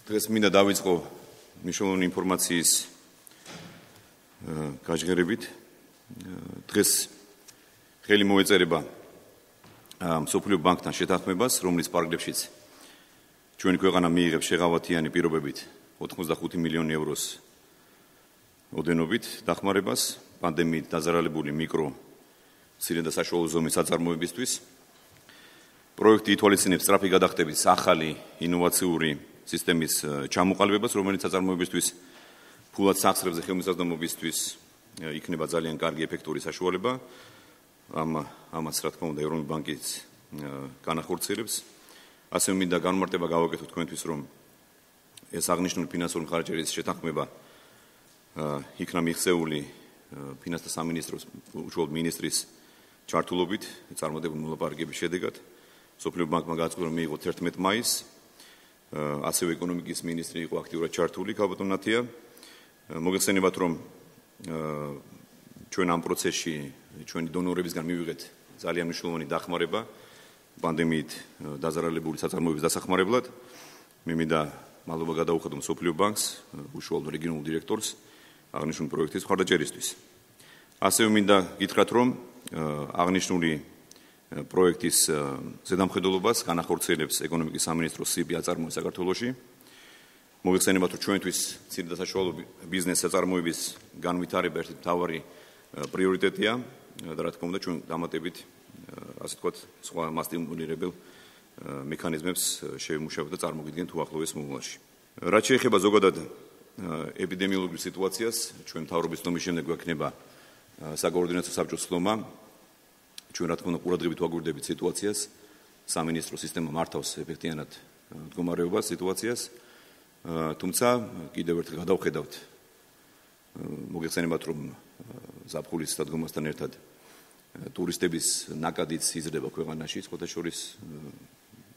დღეს მინდა დავიწყო მნიშვნელოვანი ინფორმაციის გაჟღერებით. დღეს ხელი მოეწერება მსოფლიო ბანკთან შეთანხმებას, რომლის პარაგრაფშიც ჩვენი ქვეყანა მიიღებს შეღავათიანი პირობებით 85 მილიონი ევროს ოდენობით დახმარებას პანდემიით დაზარალებული მიკრო, მცირე და საშუალო ზომის საწარმოებისთვის. პროექტი ითვალისწინებს სწრაფი გადახდების ახალი ინოვაციური სისტემის ჩამოყალიბებას, რომელიც საწარმოებისთვის ფულად სახსრებზე ხელმისაწვდომობისთვის იქნება ძალიან კარგი ეფექტური საშუალება. ამას რა თქმა უნდა ეროვნული ბანკიც განახორციელებს. ასევე მინდა განმარტება გავაკეთოთ თქვენთვის, რომ ეს აღნიშნული ფინანსური მხარჯერის შეთანხმება იქნა მიღწეული ფინანსთა სამინისტროს უშუალოდ მინისტრის ჩართულობით წარმატებული მოლაპარაკების შედეგად. მსოფლიო ბანკმა გააცხადა, რომ მიიღოთ 11 მაისს. ასევე ეკონომიკის მინისტრი იყო აქტიურად ჩართული, ქალბატონ ნათია. მოგეხსენებათ, რომ ჩვენ ამ პროცესში ჩვენი დონორებისგან მივიღეთ ძალიან მნიშვნელოვანი დახმარება პანდემიით დაზარალებული საწარმოების დასახმარებლად. მე მინდა მადლობა გადაუხადო მსოფლიო ბანკს, უშუალოდ რეგიონულ დირექტორს აღნიშნული პროექტის მხარდაჭერისთვის. ასევე მინდა გითხრათ, რომ აღნიშნული პროექტის ზედამხედველობას განახორციელებს ეკონომიკის სამინისტროს CIP აწარმოება საქართველოში. მოგეხსენებათ, რომ ჩვენთვის მცირე და საშუალო ბიზნეს საწარმოების განვითარება ერთ-ერთი მთავარი პრიორიტეტია და რა თქმა უნდა ჩვენ დამატებით ასე ვთქვათ სხვა მასტიმულირებელ მექანიზმებს შევიმუშავებთ და წარმოგიდგენთ უახლოეს მომავალში. რაც შეეხება ზოგადად ეპიდემიოლოგიურ სიტუაციას, ჩვენ მთავრობის ცნობის შემდეგ გვექნება საკოორდინაციო საბჭოს ხდომა. ჩვენ რა თქმა უნდა ყურადღებით ვაგვირდებით სიტუაციას, სამინისტრო სისტემა მართავს ეფექტიანად მდგომარეობას სიტუაციას. თუმცა კიდევ ერთხელ გადავხედავთ მოგეხსენებათ, რომ ზაფხულის დადგომასთან ერთად ტურისტების ნაკადიც იზრდება ქვეყანაში, სხვათა შორის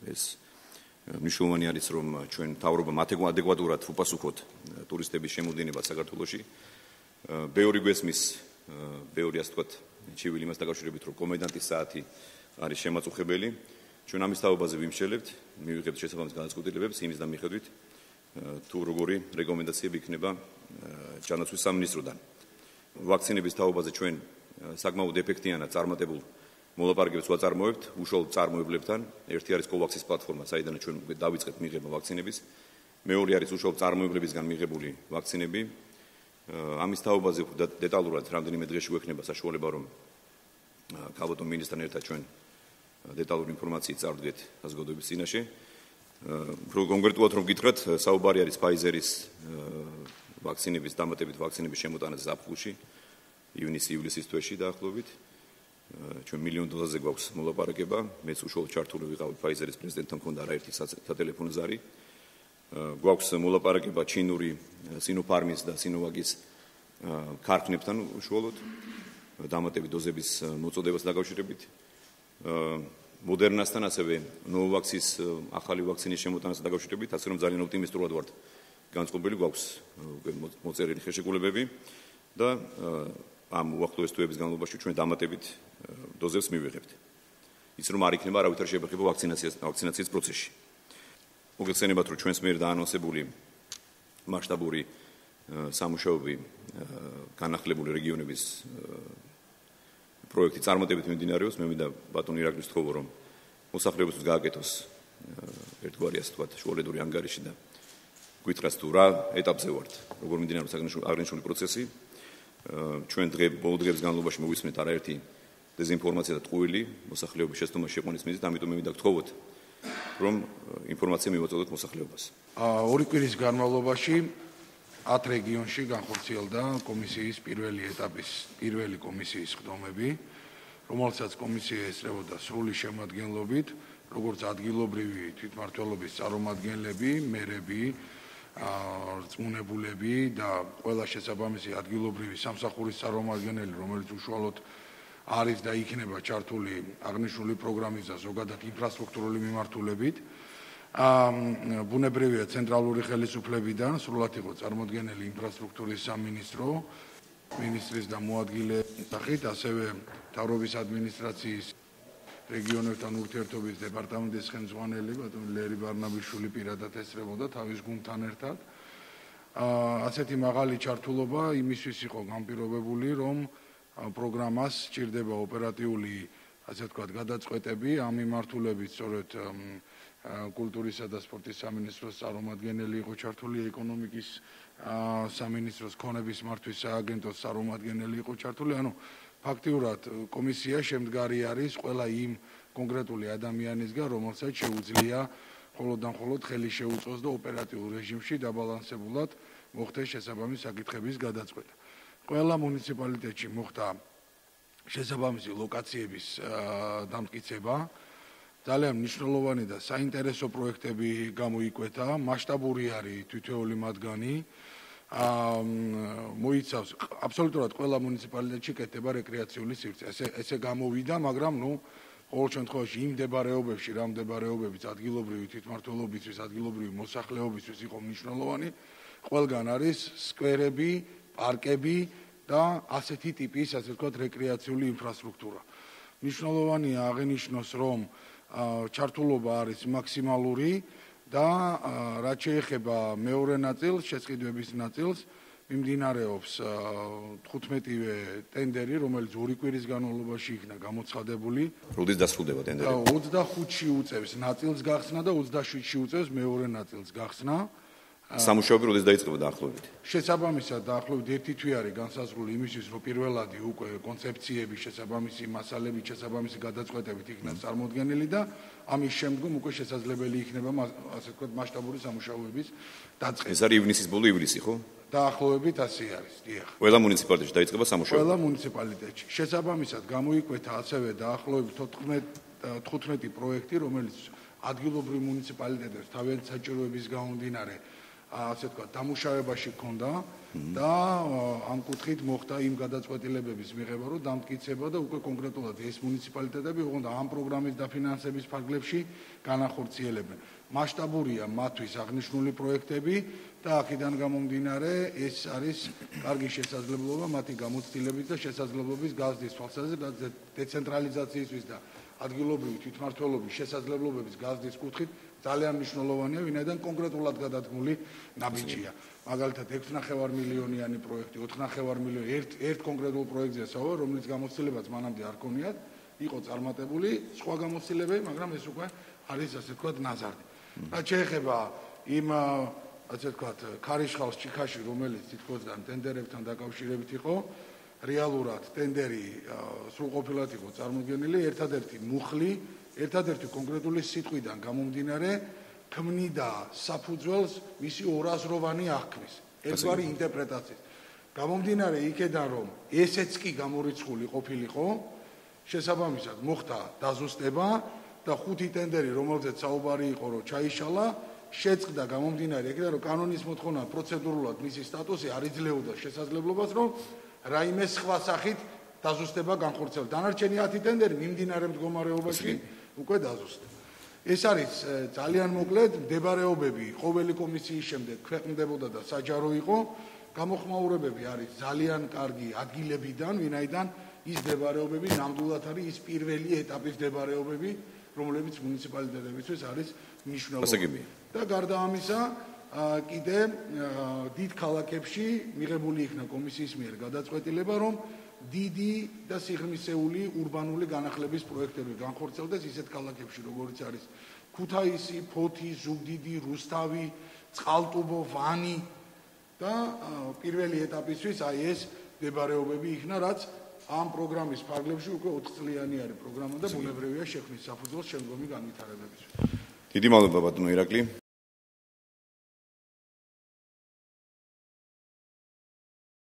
ეს მნიშვნელოვანი არის, რომ ჩვენ მთავრობამ ადეკვატურად უპასუხოთ ტურისტების შემოდინებას საქართველოში. ბევრი გვესმის, ბევრი ასე ვთქვათ ჩივილი იმას დაკავშირებით, რომ კომენდანტის საათი არის შემაწუხებელი. ჩვენ ამის თაობაზე ვიმსჯელებთ, მივიღებთ შესაბამის განცხადებებს იმის და მიხედვით თუ როგორი რეკომენდაციები იქნება ჩანაცვლის სამინისტროდან. ვაქცინების თაობაზე ჩვენ საკმაოდ ეფექტიანად წარმატებულ მოლაპარაკებებს ვაწარმოებთ უშუალოდ წარმოებლებთან. ერთი არის COVAX-ის პლატფორმა, საიდანაც ჩვენ დავიწყეთ მიღება ვაქცინების. მეორე არის უშუალოდ წარმოებლებისგან მიღებული ვაქცინები. ამის თაობაზე დეტალურად რამდენიმე დღეში გვექნება საშუალება, რომ ქალბატონ მინისტრთან ერთად ჩვენ დეტალური ინფორმაციით წავდგეთ საზოგადოების წინაშე. კონკრეტულად რომ გითხრათ, საუბარი არის Pfizer-ის ვაქცინების დამატებით ვაქცინების შემოტანაზე ზაფხულში, ივნის-ივლისის თვეში დაახლოებით. ჩვენ მილიონ დოზაზე გვაქვს მოლაპარაკება, მეც უშუალოდ ჩართული ვიყავი Pfizer-ის პრეზიდენტთან, მქონდა არაერთი სატელეფონო ზარი. გვაქვს მოლაპარაკება ჩინური Sinopharm-ის და Sinovac-ის ქარხნებთან უშუალოდ დამატებით დოზების მოწოდებას დაკავშირებით. Moderna-სთან ასევე Novavax-ის ახალი ვაქცინის შემოტანასთან დაკავშირებით, ასე რომ ძალიან ოპტიმისტურად ვართ განწყობილი, გვაქვს მოწერილი ხელშეკრულებები და ამ უახლოეს თვეების განმავლობაში ჩვენ დამატებით დოზებს მივიღებთ. ის რომ არ იქნება არავითარი შებეხება ვაქცინაციის პროცესში. მოგეხსენებათ, რომ ჩვენს მიერ დაანონსებული მასშტაბური სამუშაოები განახლებული რეგიონების პროექტი წარმატებით მიმდინარეობს. მე მინდა ბატონ ირაკლის თხოვო, რომ მოსახლეობისთვის გააკეთოს ერთგვარი ასე ვთქვათ შუალედური ანგარიში და გითხრას თუ რა ეტაპზე ვართ, როგორ მიმდინარეობს აღნიშნული პროცესი. ჩვენ ბოლო დღეების განმავლობაში მოვისმენთ არაერთი დეზინფორმაცია და ტყუილი მოსახლეობის შეცდომაში შეყვანის მიზნით, ამიტომ მე მინდა გთხოვოთ, რომ ინფორმაცია მივაწოდოთ მოსახლეობას. ორი კვირის განმავლობაში 10 რეგიონში განხორციელდა კომისიის პირველი ეტაპის პირველი კომისიის ხდომები, რომელსაც კომისია ესწრებოდა სრული შემადგენლობით, როგორც ადგილობრივი თვითმმართველობის წარმომადგენლები, მერები, რწმუნებულები და ყველა შესაბამისი ადგილობრივი სამსახურის წარმომადგენელი, რომელიც უშუალოდ არის და იქნება ჩართული აღნიშნული პროგრამის და ზოგადად ინფრასტრუქტურული მიმართულებით. ბუნებრივია ცენტრალური ხელისუფლებიდან სრულად იყო წარმოდგენილი ინფრასტრუქტურის სამინისტრო, მინისტრის და მოადგილეების სახით, ასევე მთავრობის ადმინისტრაციის რეგიონებთან ურთიერთობის დეპარტამენტის ხელმძღვანელი ბატონი ლერი ბარნაბიშვილი პირადად ესწრებოდა თავის გუნდთან ერთად. ასეთი მაღალი ჩართულობა იმისთვის იყო განპირობებული, რომ პროგრამას სჭირდება ოპერატიული, ასე ვთქვათ, გადაწყვეტები, ამ მიმართულებით სწორედ კულტურისა და სპორტის სამინისტროს წარმომადგენელი იყო ჩართული, ეკონომიკის სამინისტროს ქონების მართვის სააგენტოს წარმომადგენელი იყო ჩართული, ანუ ფაქტიურად კომისია შემდგარი არის ყველა იმ კონკრეტული ადამიანისგან, რომელსაც შეუძლია მხოლოდ ხელი შეუწყოს და ოპერატიულ რეჟიმში დაბალანსებულად მოხდეს შესაბამისი საკითხების გადაწყვეტა. ყველა მუნიციპალიტეტში მოხდა შესაბამისი ლოკაციების დამტკიცება. ძალიან მნიშვნელოვანი და საინტერესო პროექტები გამოიკვეთა, მასშტაბური არის თითოეული მათგანი. მოიცავს აბსოლუტურად ყველა მუნიციპალიტეტში კეთდება რეკრეაციული სივრცე. ესე გამოვიდა, მაგრამ ყოველ შემთხვევაში იმ მდებარეობებში, რა მდებარეობებიც ადგილობრივი თვითმმართველობისთვის, ადგილობრივი მოსახლეობისთვის იყო მნიშვნელოვანი, ყველგან არის სკვერები, პარკები და ასეთი ტიპის, ასე ვთქვათ, რეკრეაციული ინფრასტრუქტურა. მნიშვნელოვანია აღინიშნოს, რომ ჩართულობა არის მაქსიმალური და რაც შეეხება მეორე ნაწილს, შესყიდვების ნაწილს, მიმდინარეობს 15-ვე ტენდერი, რომელიც 2 კვირის განმავლობაში იქნა გამოცხადებული. როდის დასრულდება ტენდერი? 25-ში უწევს ნაწილს გახსნა და 27-ში უწევს მეორე ნაწილს გახსნა. სამუშაოები როდის დაიწყება დაახლოებით? შესაბამისად დაახლოებით 1 თვე არის განსაზღვრული იმისთვის, რომ პირველადი უკვე კონცეფციები, შესაბამისი მასალები, შესაბამისი გადაწყვეტებით იქნას წარმოდგენილი და ამის შემდგომ უკვე შესაძლებელი იქნება, ასე ვთქვათ, მასშტაბური სამუშაოების დაწყება. ეს არის ივნისის ბოლო ივლისი, ხო? დაახლოებით ასე არის, დიახ. ყველა მუნიციპალიტეტში დაიწყება სამუშაოები. ყველა მუნიციპალიტეტში. შესაბამისად გამოიკვეთა ასევე დაახლოებით 15 პროექტი, რომელიც ადგილობრივ მუნიციპალიტეტებს თავიანთი საჭიროების გამომდინარე ასე ვთქვათ, დამუშავებაში ჰქონდა და ამ კუთხით მოხდა იმ გადაწყვეტილებების მიღება, რომ დამტკიცება და უკვე კონკრეტულად ეს მუნიციპალიტეტები ოღონდ ამ პროგრამის დაფინანსების ფარგლებში განახორციელებენ. მასშტაბურია მათთვის აღნიშნული პროექტები და აქედან გამომდინარე ეს არის კარგი შესაძლებლობა მათი გამოცდილების და შესაძლებლობის გაზრდის თვალსაზრისით და დეცენტრალიზაციისთვის და ადგილობრივი თვითმმართველობის შესაძლებლობების გაზრდის კუთხით ძალიან მნიშვნელოვანია, ვინაიდან კონკრეტულად გადადგმული ნაბიჯია. მაგალითად 6.5 მილიონიანი პროექტი, 4.5 მილიონი ერთ კონკრეტულ პროექტზე საუბრობ, რომლის გამოცდილებაც მანამდე არ ქონიათ, იყო წარმატებული, სხვა გამოცდილებები, მაგრამ ეს უკვე არის ასე ვთქვათ ნაზარდი. რაც შეეხება იმ ასე ვთქვათ ქარიშხალს ჩიქაში, რომელიც თითქოს ტენდერებთან დაკავშირებით იყო, რეალურად ტენდერი სრულყოფილად იყო წარმოდგენილი, ერთადერთი მუხლი ერთადერთი კონკრეტული სიტყვიდან გამომდინარე ქმნიდა საფუძველს მისი ორაზროვანი აღქმის. ერთგვარი ინტერპრეტაციის. გამომდინარე იქედან, რომ ესეც კი გამორიცხული ყოფილიყო, შესაბამისად მოხდა დაზუსტება და 5 ტენდერი, რომელზეც საუბარი იყო, რომ ჩაიშალა, შეწყდა გამომდინარე იქედან, რომ კანონის მოთხოვნა პროცედურულად მისი სტატუსი არ იძლეოდა შესაძლებლობას, რომ რაიმე სხვა სახით დაზუსტება განხორციელდეს. დანარჩენი 10 ტენდერი მიმდინარე მდგომარეობაში უკვე დაზუსტდა. ეს არის ძალიან მოკლედ მდებარეობები ყოველი კომისიის შემდეგ ქვეყნდებოდა და საჯარო იყო. გამოხმაურებები არის ძალიან კარგი ადგილებიდან, ვინაიდან ის მდებარეობები ნამდვილად არის ის პირველი ეტაპის მდებარეობები, რომლებიც მუნიციპალიტეტებისთვის არის მნიშვნელოვანი. და გარდა ამისა, კიდე დიდ ქალაქებში მიღებული იქნა კომისიის მიერ გადაწყვეტილება, რომ დიდი და სიღრმისეული ურბანული განახლების პროექტები განხორციელდეს ისეთ ქალაქებში, როგორიც არის ქუთაისი, ფოთი, ზუგდიდი, რუსთავი, წყალტუბო, ვანი და პირველი ეტაპისთვის აი ეს მდებარეობები იქნა, რაც ამ პროგრამის ფარგლებში უკვე 4 წლიანი არის პროგრამა და ბუნებრივია შექმნის საფუძველს შემდგომი განვითარებებისთვის. დიდი მადლობა ბატონო ირაკლი.